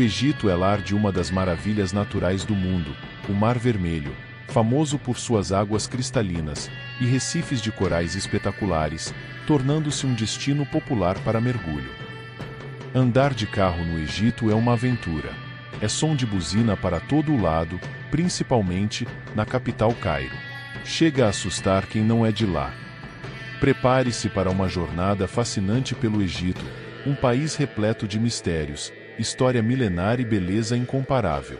Egito é lar de uma das maravilhas naturais do mundo, o Mar Vermelho, famoso por suas águas cristalinas e recifes de corais espetaculares, tornando-se um destino popular para mergulho. Andar de carro no Egito é uma aventura. É som de buzina para todo o lado, principalmente na capital Cairo. Chega a assustar quem não é de lá. Prepare-se para uma jornada fascinante pelo Egito, um país repleto de mistérios, história milenar e beleza incomparável.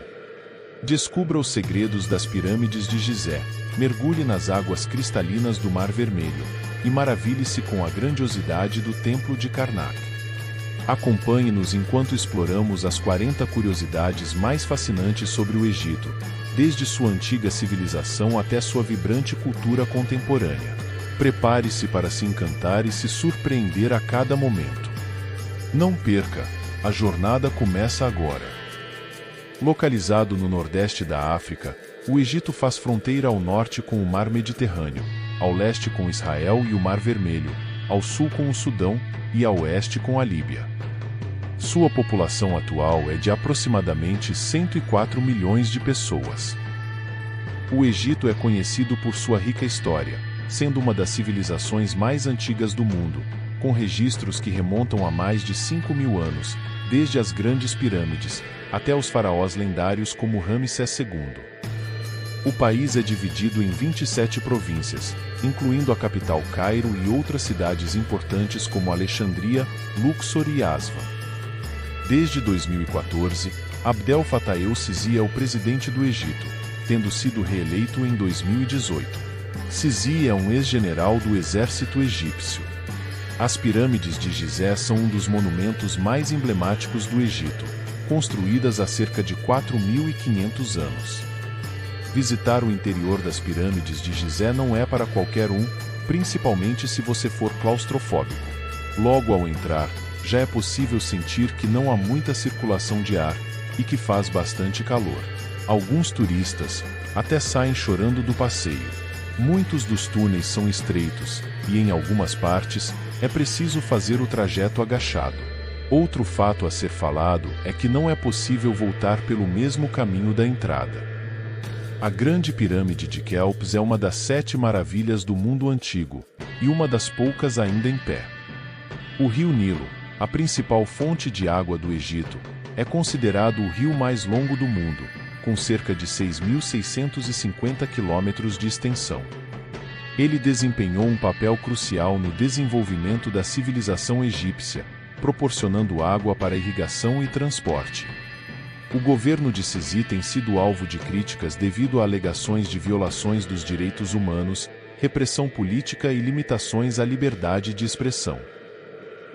Descubra os segredos das pirâmides de Gizé, mergulhe nas águas cristalinas do Mar Vermelho e maravilhe-se com a grandiosidade do Templo de Karnak. Acompanhe-nos enquanto exploramos as 40 curiosidades mais fascinantes sobre o Egito, desde sua antiga civilização até sua vibrante cultura contemporânea. Prepare-se para se encantar e se surpreender a cada momento. Não perca, a jornada começa agora. Localizado no nordeste da África, o Egito faz fronteira ao norte com o Mar Mediterrâneo, ao leste com Israel e o Mar Vermelho, ao sul com o Sudão e ao oeste com a Líbia. Sua população atual é de aproximadamente 104 milhões de pessoas. O Egito é conhecido por sua rica história, sendo uma das civilizações mais antigas do mundo, com registros que remontam a mais de 5.000 anos, desde as grandes pirâmides, até os faraós lendários como Ramsés II. O país é dividido em 27 províncias, incluindo a capital Cairo e outras cidades importantes como Alexandria, Luxor e Aswan. Desde 2014, Abdel Fattah el-Sisi é o presidente do Egito, tendo sido reeleito em 2018. Sisi é um ex-general do exército egípcio. As pirâmides de Gizé são um dos monumentos mais emblemáticos do Egito, construídas há cerca de 4.500 anos. Visitar o interior das pirâmides de Gizé não é para qualquer um, principalmente se você for claustrofóbico. Logo ao entrar, já é possível sentir que não há muita circulação de ar e que faz bastante calor. Alguns turistas até saem chorando do passeio. Muitos dos túneis são estreitos e, em algumas partes, é preciso fazer o trajeto agachado. Outro fato a ser falado é que não é possível voltar pelo mesmo caminho da entrada. A Grande Pirâmide de Quéops é uma das 7 maravilhas do mundo antigo e uma das poucas ainda em pé. O rio Nilo, a principal fonte de água do Egito, é considerado o rio mais longo do mundo, com cerca de 6.650 quilômetros de extensão. Ele desempenhou um papel crucial no desenvolvimento da civilização egípcia, proporcionando água para irrigação e transporte. O governo de Sisi tem sido alvo de críticas devido a alegações de violações dos direitos humanos, repressão política e limitações à liberdade de expressão.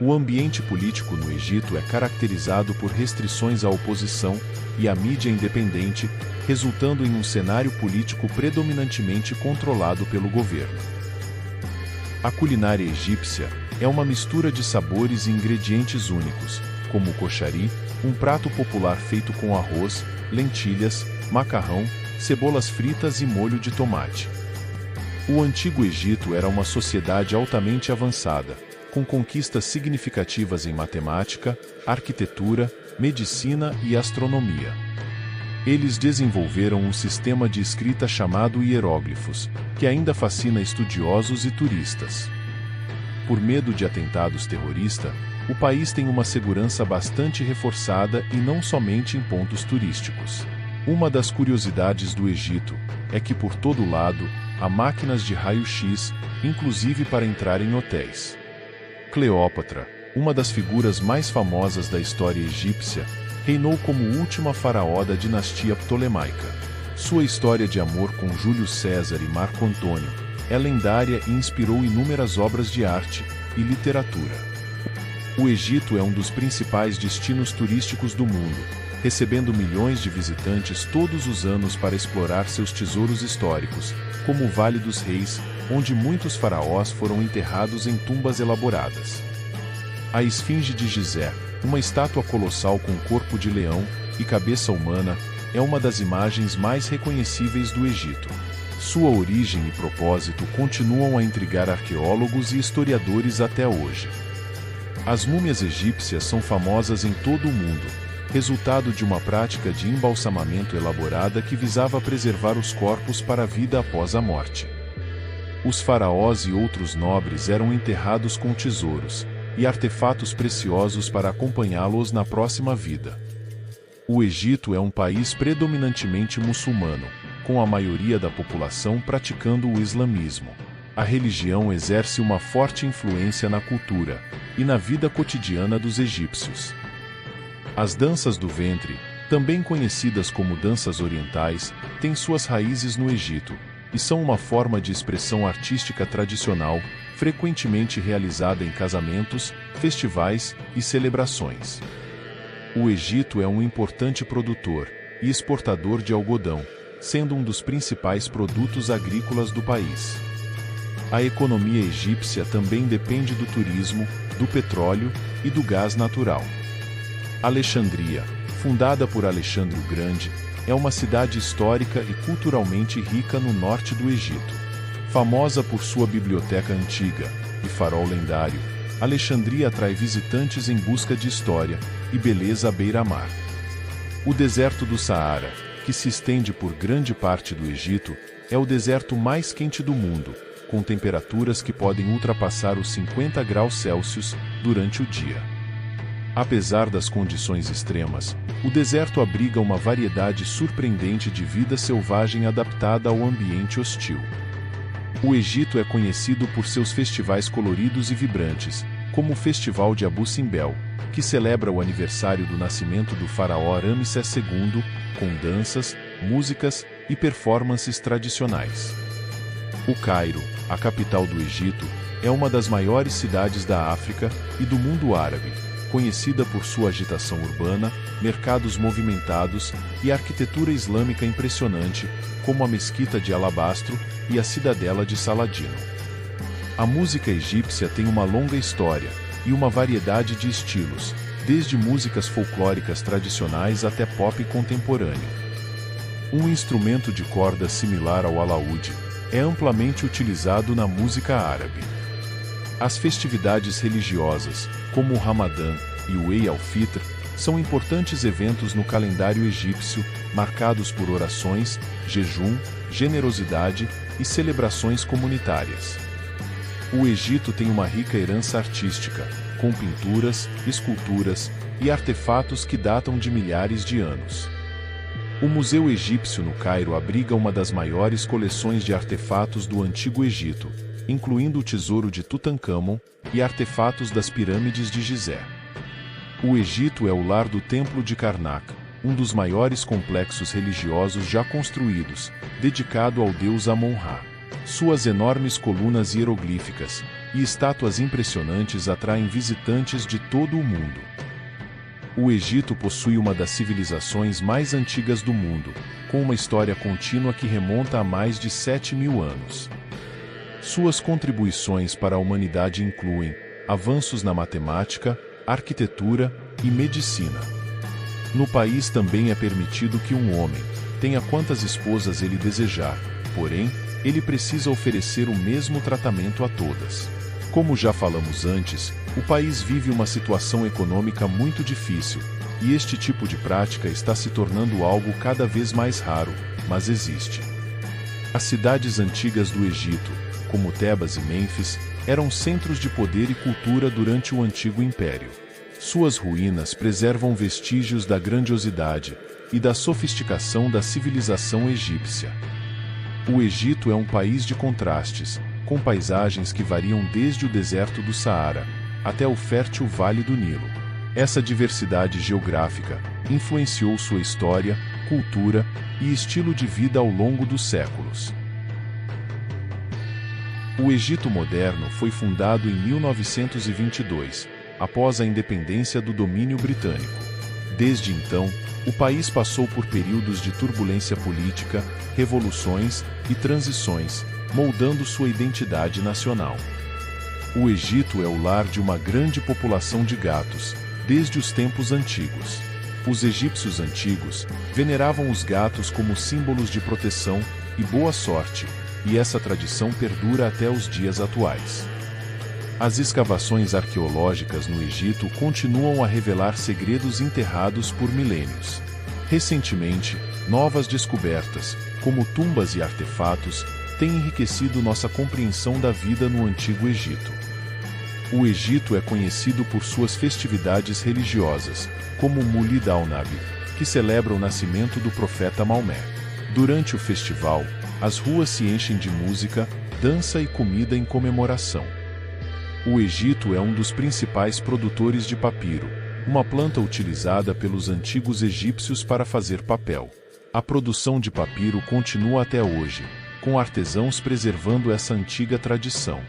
O ambiente político no Egito é caracterizado por restrições à oposição e à mídia independente, resultando em um cenário político predominantemente controlado pelo governo. A culinária egípcia é uma mistura de sabores e ingredientes únicos, como o koshari, um prato popular feito com arroz, lentilhas, macarrão, cebolas fritas e molho de tomate. O Antigo Egito era uma sociedade altamente avançada, com conquistas significativas em matemática, arquitetura, medicina e astronomia. Eles desenvolveram um sistema de escrita chamado hieróglifos, que ainda fascina estudiosos e turistas. Por medo de atentados terroristas, o país tem uma segurança bastante reforçada e não somente em pontos turísticos. Uma das curiosidades do Egito é que por todo lado há máquinas de raio-x, inclusive para entrar em hotéis. Cleópatra, uma das figuras mais famosas da história egípcia, reinou como última faraó da dinastia ptolemaica. Sua história de amor com Júlio César e Marco Antônio é lendária e inspirou inúmeras obras de arte e literatura. O Egito é um dos principais destinos turísticos do mundo, recebendo milhões de visitantes todos os anos para explorar seus tesouros históricos, como o Vale dos Reis, onde muitos faraós foram enterrados em tumbas elaboradas. A Esfinge de Gizé, uma estátua colossal com corpo de leão e cabeça humana, é uma das imagens mais reconhecíveis do Egito. Sua origem e propósito continuam a intrigar arqueólogos e historiadores até hoje. As múmias egípcias são famosas em todo o mundo, resultado de uma prática de embalsamamento elaborada que visava preservar os corpos para a vida após a morte. Os faraós e outros nobres eram enterrados com tesouros e artefatos preciosos para acompanhá-los na próxima vida. O Egito é um país predominantemente muçulmano, com a maioria da população praticando o islamismo. A religião exerce uma forte influência na cultura e na vida cotidiana dos egípcios. As danças do ventre, também conhecidas como danças orientais, têm suas raízes no Egito e são uma forma de expressão artística tradicional, frequentemente realizada em casamentos, festivais e celebrações. O Egito é um importante produtor e exportador de algodão, sendo um dos principais produtos agrícolas do país. A economia egípcia também depende do turismo, do petróleo e do gás natural. Alexandria, fundada por Alexandre o Grande, é uma cidade histórica e culturalmente rica no norte do Egito. Famosa por sua biblioteca antiga e farol lendário, Alexandria atrai visitantes em busca de história e beleza à beira-mar. O deserto do Saara, que se estende por grande parte do Egito, é o deserto mais quente do mundo, com temperaturas que podem ultrapassar os 50 graus Celsius durante o dia. Apesar das condições extremas, o deserto abriga uma variedade surpreendente de vida selvagem adaptada ao ambiente hostil. O Egito é conhecido por seus festivais coloridos e vibrantes, como o Festival de Abu Simbel, que celebra o aniversário do nascimento do faraó Ramsés II, com danças, músicas e performances tradicionais. O Cairo, a capital do Egito, é uma das maiores cidades da África e do mundo árabe, conhecida por sua agitação urbana, mercados movimentados e arquitetura islâmica impressionante, como a Mesquita de Alabastro e a Cidadela de Saladino. A música egípcia tem uma longa história e uma variedade de estilos, desde músicas folclóricas tradicionais até pop contemporâneo. Um instrumento de corda similar ao alaúde é amplamente utilizado na música árabe. As festividades religiosas, como o Ramadã e o Eid al-Fitr, são importantes eventos no calendário egípcio, marcados por orações, jejum, generosidade e celebrações comunitárias. O Egito tem uma rica herança artística, com pinturas, esculturas e artefatos que datam de milhares de anos. O Museu Egípcio no Cairo abriga uma das maiores coleções de artefatos do Antigo Egito, incluindo o tesouro de Tutancâmon e artefatos das pirâmides de Gizé. O Egito é o lar do Templo de Karnak, um dos maiores complexos religiosos já construídos, dedicado ao deus Amon-Ra. Suas enormes colunas hieroglíficas e estátuas impressionantes atraem visitantes de todo o mundo. O Egito possui uma das civilizações mais antigas do mundo, com uma história contínua que remonta a mais de 7.000 anos. Suas contribuições para a humanidade incluem avanços na matemática, arquitetura e medicina. No país também é permitido que um homem tenha quantas esposas ele desejar, porém, ele precisa oferecer o mesmo tratamento a todas. Como já falamos antes, o país vive uma situação econômica muito difícil, e este tipo de prática está se tornando algo cada vez mais raro, mas existe. As cidades antigas do Egito, como Tebas e Mênfis, eram centros de poder e cultura durante o Antigo Império. Suas ruínas preservam vestígios da grandiosidade e da sofisticação da civilização egípcia. O Egito é um país de contrastes, com paisagens que variam desde o deserto do Saara até o fértil Vale do Nilo. Essa diversidade geográfica influenciou sua história, cultura e estilo de vida ao longo dos séculos. O Egito moderno foi fundado em 1922, após a independência do domínio britânico. Desde então, o país passou por períodos de turbulência política, revoluções e transições, moldando sua identidade nacional. O Egito é o lar de uma grande população de gatos, desde os tempos antigos. Os egípcios antigos veneravam os gatos como símbolos de proteção e boa sorte, e essa tradição perdura até os dias atuais. As escavações arqueológicas no Egito continuam a revelar segredos enterrados por milênios. Recentemente, novas descobertas, como tumbas e artefatos, têm enriquecido nossa compreensão da vida no Antigo Egito. O Egito é conhecido por suas festividades religiosas, como o Mulid al-Nabi, que celebra o nascimento do profeta Maomé. Durante o festival, as ruas se enchem de música, dança e comida em comemoração. O Egito é um dos principais produtores de papiro, uma planta utilizada pelos antigos egípcios para fazer papel. A produção de papiro continua até hoje, com artesãos preservando essa antiga tradição.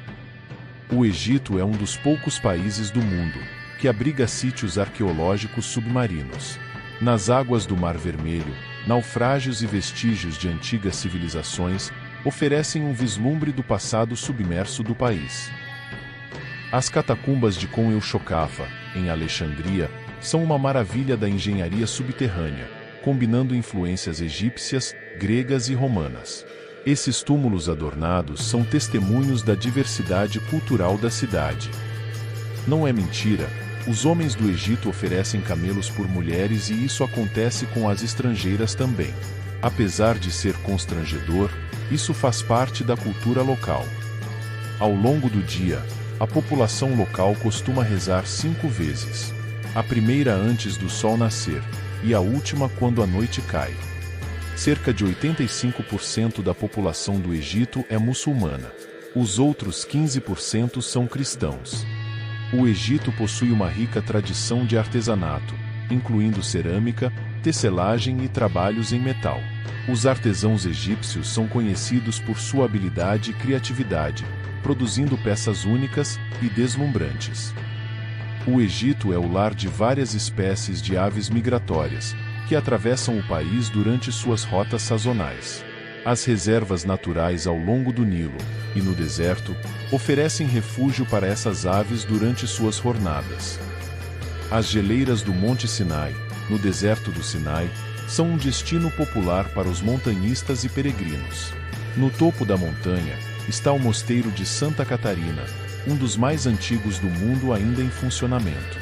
O Egito é um dos poucos países do mundo que abriga sítios arqueológicos submarinos. Nas águas do Mar Vermelho, naufrágios e vestígios de antigas civilizações oferecem um vislumbre do passado submerso do país. As catacumbas de Kon el-Shokafa, em Alexandria, são uma maravilha da engenharia subterrânea, combinando influências egípcias, gregas e romanas. Esses túmulos adornados são testemunhos da diversidade cultural da cidade. Não é mentira, os homens do Egito oferecem camelos por mulheres e isso acontece com as estrangeiras também. Apesar de ser constrangedor, isso faz parte da cultura local. Ao longo do dia, a população local costuma rezar 5 vezes. A primeira antes do sol nascer, e a última quando a noite cai. Cerca de 85% da população do Egito é muçulmana. Os outros 15% são cristãos. O Egito possui uma rica tradição de artesanato, incluindo cerâmica, tecelagem e trabalhos em metal. Os artesãos egípcios são conhecidos por sua habilidade e criatividade, produzindo peças únicas e deslumbrantes. O Egito é o lar de várias espécies de aves migratórias, que atravessam o país durante suas rotas sazonais. As reservas naturais ao longo do Nilo e no deserto oferecem refúgio para essas aves durante suas jornadas. As geleiras do Monte Sinai, no deserto do Sinai, são um destino popular para os montanhistas e peregrinos. No topo da montanha está o Mosteiro de Santa Catarina, um dos mais antigos do mundo ainda em funcionamento.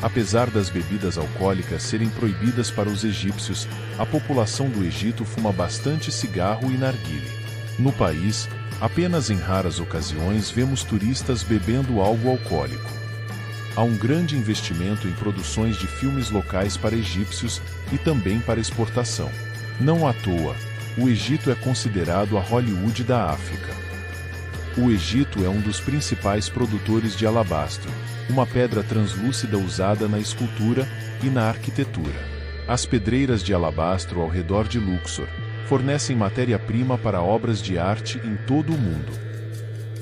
Apesar das bebidas alcoólicas serem proibidas para os egípcios, a população do Egito fuma bastante cigarro e narguilé. No país, apenas em raras ocasiões vemos turistas bebendo algo alcoólico. Há um grande investimento em produções de filmes locais para egípcios e também para exportação. Não à toa, o Egito é considerado a Hollywood da África. O Egito é um dos principais produtores de alabastro, uma pedra translúcida usada na escultura e na arquitetura. As pedreiras de alabastro ao redor de Luxor fornecem matéria-prima para obras de arte em todo o mundo.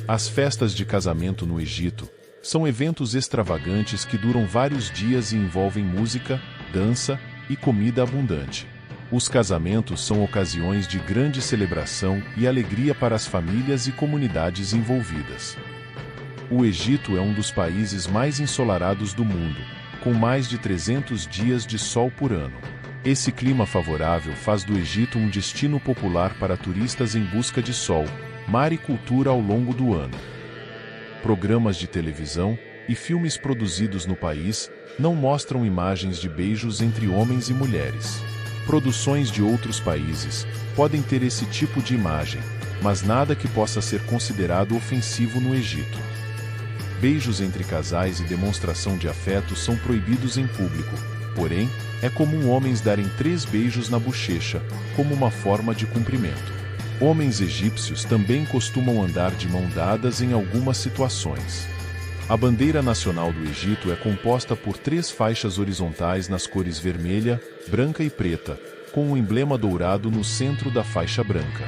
As festas de casamento no Egito são eventos extravagantes que duram vários dias e envolvem música, dança e comida abundante. Os casamentos são ocasiões de grande celebração e alegria para as famílias e comunidades envolvidas. O Egito é um dos países mais ensolarados do mundo, com mais de 300 dias de sol por ano. Esse clima favorável faz do Egito um destino popular para turistas em busca de sol, mar e cultura ao longo do ano. Programas de televisão e filmes produzidos no país não mostram imagens de beijos entre homens e mulheres. Produções de outros países podem ter esse tipo de imagem, mas nada que possa ser considerado ofensivo no Egito. Beijos entre casais e demonstração de afeto são proibidos em público, porém, é comum homens darem 3 beijos na bochecha, como uma forma de cumprimento. Homens egípcios também costumam andar de mão dadas em algumas situações. A bandeira nacional do Egito é composta por 3 faixas horizontais nas cores vermelha, branca e preta, com um emblema dourado no centro da faixa branca.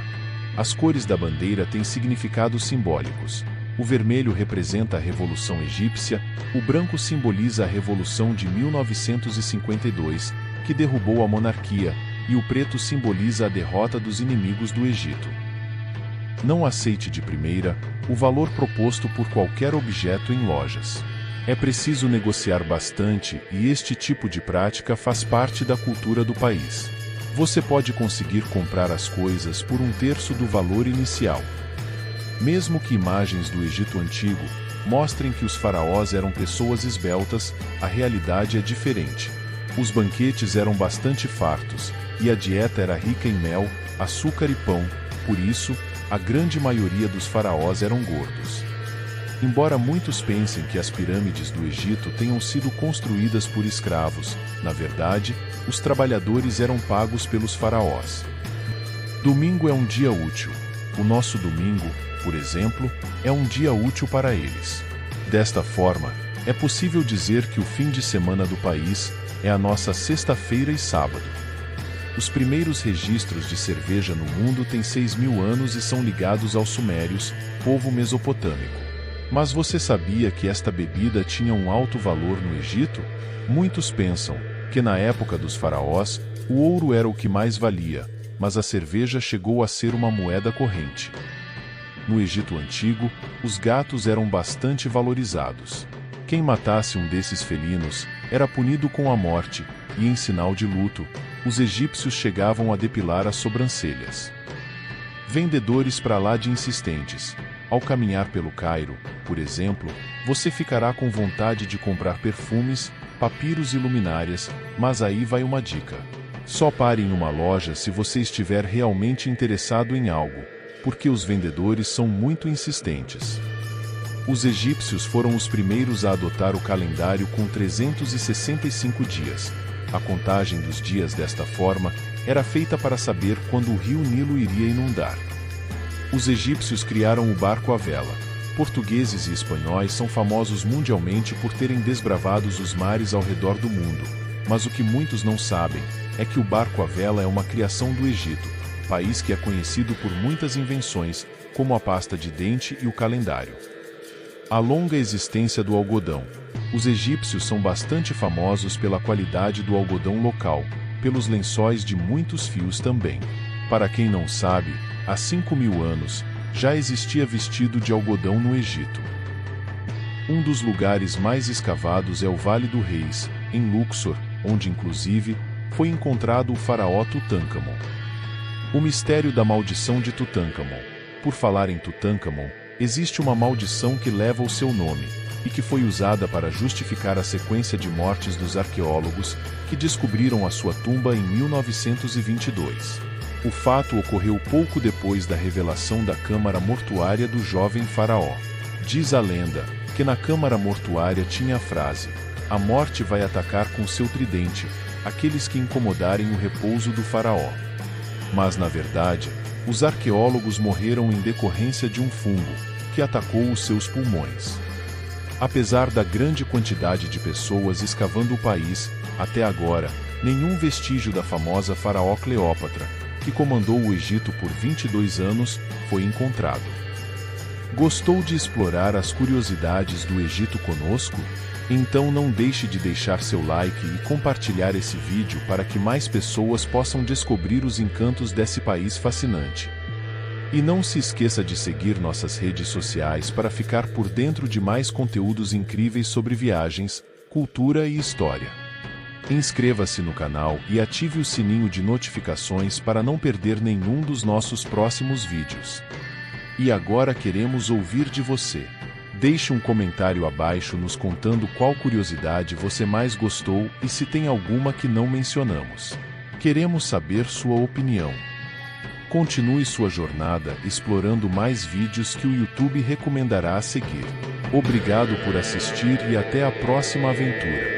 As cores da bandeira têm significados simbólicos. O vermelho representa a Revolução Egípcia, o branco simboliza a Revolução de 1952, que derrubou a monarquia, e o preto simboliza a derrota dos inimigos do Egito. Não aceite de primeira o valor proposto por qualquer objeto em lojas. É preciso negociar bastante e este tipo de prática faz parte da cultura do país. Você pode conseguir comprar as coisas por 1/3 do valor inicial. Mesmo que imagens do Egito Antigo mostrem que os faraós eram pessoas esbeltas, a realidade é diferente. Os banquetes eram bastante fartos, e a dieta era rica em mel, açúcar e pão, por isso, a grande maioria dos faraós eram gordos. Embora muitos pensem que as pirâmides do Egito tenham sido construídas por escravos, na verdade, os trabalhadores eram pagos pelos faraós. Domingo é um dia útil. O nosso domingo, por exemplo, é um dia útil para eles. Desta forma, é possível dizer que o fim de semana do país é a nossa sexta-feira e sábado. Os primeiros registros de cerveja no mundo têm 6.000 anos e são ligados aos sumérios, povo mesopotâmico. Mas você sabia que esta bebida tinha um alto valor no Egito? Muitos pensam que na época dos faraós, o ouro era o que mais valia, mas a cerveja chegou a ser uma moeda corrente. No Egito Antigo, os gatos eram bastante valorizados. Quem matasse um desses felinos era punido com a morte, e em sinal de luto, os egípcios chegavam a depilar as sobrancelhas. Vendedores para lá de insistentes. Ao caminhar pelo Cairo, por exemplo, você ficará com vontade de comprar perfumes, papiros e luminárias, mas aí vai uma dica. Só pare em uma loja se você estiver realmente interessado em algo, porque os vendedores são muito insistentes. Os egípcios foram os primeiros a adotar o calendário com 365 dias. A contagem dos dias desta forma era feita para saber quando o rio Nilo iria inundar. Os egípcios criaram o barco à vela. Portugueses e espanhóis são famosos mundialmente por terem desbravado os mares ao redor do mundo, mas o que muitos não sabem é que o barco à vela é uma criação do Egito, país que é conhecido por muitas invenções, como a pasta de dente e o calendário. A longa existência do algodão. Os egípcios são bastante famosos pela qualidade do algodão local, pelos lençóis de muitos fios também. Para quem não sabe, há 5.000 anos, já existia vestido de algodão no Egito. Um dos lugares mais escavados é o Vale do Reis, em Luxor, onde inclusive foi encontrado o faraó Tutankhamon. O mistério da maldição de Tutankhamon. Por falar em Tutankhamon, existe uma maldição que leva o seu nome, e que foi usada para justificar a sequência de mortes dos arqueólogos, que descobriram a sua tumba em 1922. O fato ocorreu pouco depois da revelação da câmara mortuária do jovem faraó. Diz a lenda que na câmara mortuária tinha a frase: "A morte vai atacar com seu tridente aqueles que incomodarem o repouso do faraó." Mas na verdade, os arqueólogos morreram em decorrência de um fungo, que atacou os seus pulmões. Apesar da grande quantidade de pessoas escavando o país, até agora, nenhum vestígio da famosa faraó Cleópatra, que comandou o Egito por 22 anos, foi encontrado. Gostou de explorar as curiosidades do Egito conosco? Então não deixe de deixar seu like e compartilhar esse vídeo para que mais pessoas possam descobrir os encantos desse país fascinante. E não se esqueça de seguir nossas redes sociais para ficar por dentro de mais conteúdos incríveis sobre viagens, cultura e história. Inscreva-se no canal e ative o sininho de notificações para não perder nenhum dos nossos próximos vídeos. E agora queremos ouvir de você. Deixe um comentário abaixo nos contando qual curiosidade você mais gostou e se tem alguma que não mencionamos. Queremos saber sua opinião. Continue sua jornada explorando mais vídeos que o YouTube recomendará a seguir. Obrigado por assistir e até a próxima aventura.